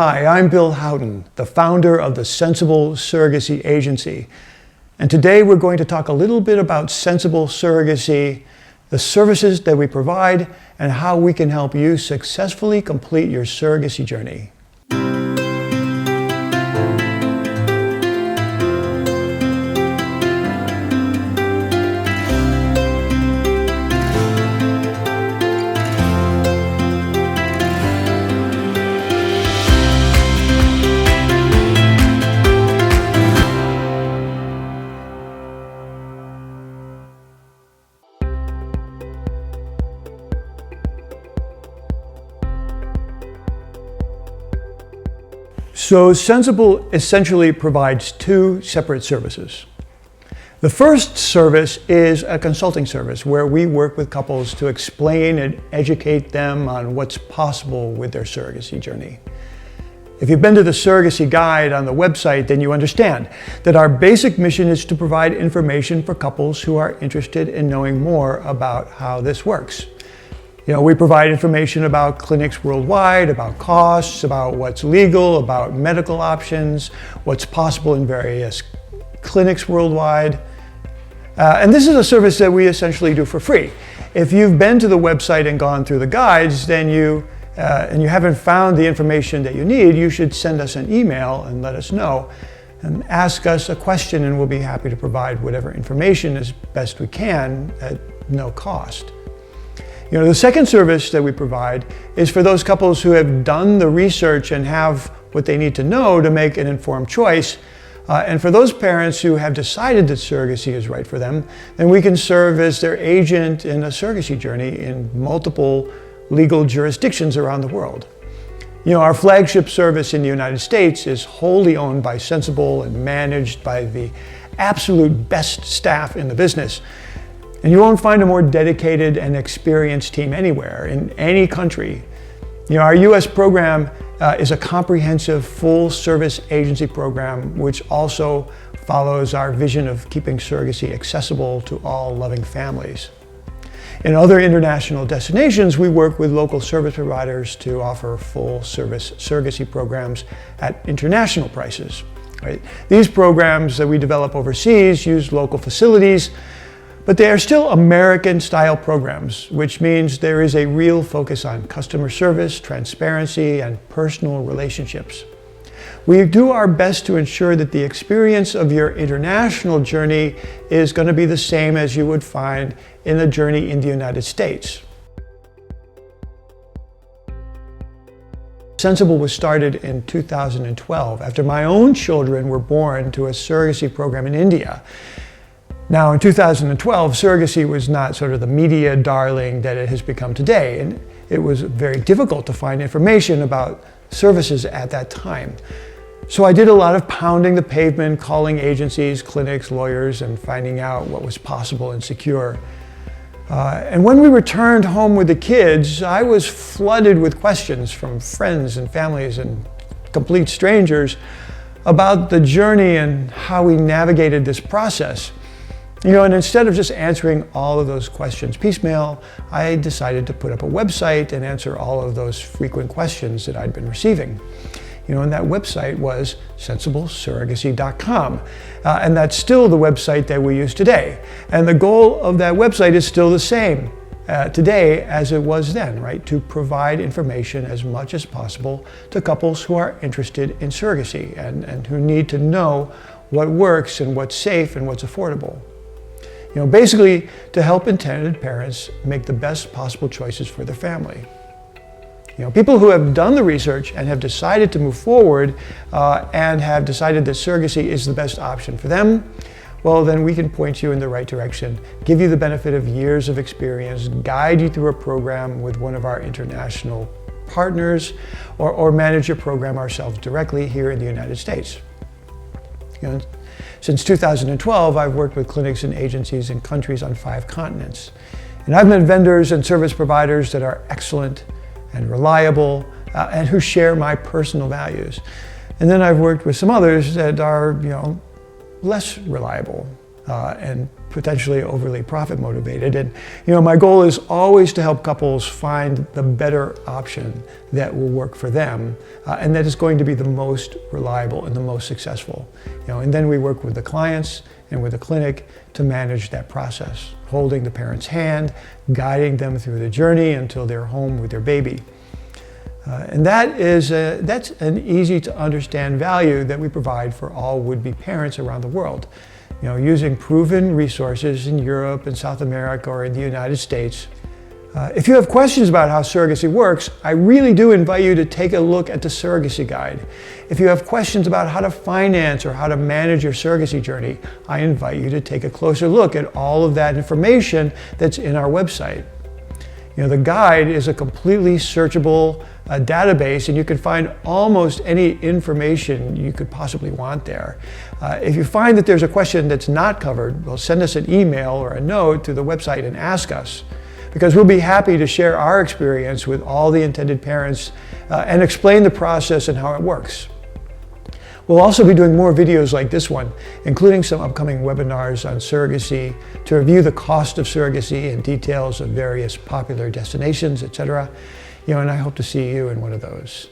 Hi, I'm Bill Houghton, the founder of the Sensible Surrogacy Agency. And today we're going to talk a little bit about Sensible Surrogacy, the services that we provide, and how we can help you successfully complete your surrogacy journey. So Sensible essentially provides two separate services. The first service is a consulting service where we work with couples to explain and educate them on what's possible with their surrogacy journey. If you've been to the Surrogacy Guide on the website, then you understand that our basic mission is to provide information for couples who are interested in knowing more about how this works. We provide information about clinics worldwide, about costs, about what's legal, about medical options, what's possible in various clinics worldwide. And this is a service that we essentially do for free. If you've been to the website and gone through the guides, then you haven't found the information that you need, you should send us an email and let us know and ask us a question, and we'll be happy to provide whatever information as best we can at no cost. The second service that we provide is for those couples who have done the research and have what they need to know to make an informed choice. And for those parents who have decided that surrogacy is right for them, then we can serve as their agent in a surrogacy journey in multiple legal jurisdictions around the world. Our flagship service in the United States is wholly owned by Sensible and managed by the absolute best staff in the business. And you won't find a more dedicated and experienced team anywhere, in any country. Our US program is a comprehensive full-service agency program which also follows our vision of keeping surrogacy accessible to all loving families. In other international destinations, we work with local service providers to offer full-service surrogacy programs at international prices. Right? These programs that we develop overseas use local facilities, but they are still American-style programs, which means there is a real focus on customer service, transparency, and personal relationships. We do our best to ensure that the experience of your international journey is going to be the same as you would find in a journey in the United States. Sensible was started in 2012 after my own children were born to a surrogacy program in India. Now, in 2012, surrogacy was not sort of the media darling that it has become today, and it was very difficult to find information about services at that time. So I did a lot of pounding the pavement, calling agencies, clinics, lawyers, and finding out what was possible and secure. And when we returned home with the kids, I was flooded with questions from friends and families and complete strangers about the journey and how we navigated this process. And instead of just answering all of those questions piecemeal, I decided to put up a website and answer all of those frequent questions that I'd been receiving. And that website was sensiblesurrogacy.com. And that's still the website that we use today. And the goal of that website is still the same today as it was then, right? To provide information as much as possible to couples who are interested in surrogacy and who need to know what works and what's safe and what's affordable. Basically to help intended parents make the best possible choices for their family. People who have done the research and have decided to move forward and have decided that surrogacy is the best option for them, well, then we can point you in the right direction, give you the benefit of years of experience, guide you through a program with one of our international partners, or manage your program ourselves directly here in the United States. Since 2012, I've worked with clinics and agencies in countries on 5 continents. And I've met vendors and service providers that are excellent and reliable and who share my personal values. And then I've worked with some others that are, less reliable and potentially overly profit motivated. And my goal is always to help couples find the better option that will work for them and that is going to be the most reliable and the most successful. And then we work with the clients and with the clinic to manage that process, holding the parent's hand, guiding them through the journey until they're home with their baby. And that's an easy to understand value that we provide for all would-be parents around the world. Using proven resources in Europe and South America or in the United States. If you have questions about how surrogacy works, I really do invite you to take a look at the Surrogacy Guide. If you have questions about how to finance or how to manage your surrogacy journey, I invite you to take a closer look at all of that information that's in our website. The guide is a completely searchable database, and you can find almost any information you could possibly want there. If you find that there's a question that's not covered, well, send us an email or a note to the website and ask us, because we'll be happy to share our experience with all the intended parents and explain the process and how it works. We'll also be doing more videos like this one, including some upcoming webinars on surrogacy to review the cost of surrogacy and details of various popular destinations, etc. And I hope to see you in one of those.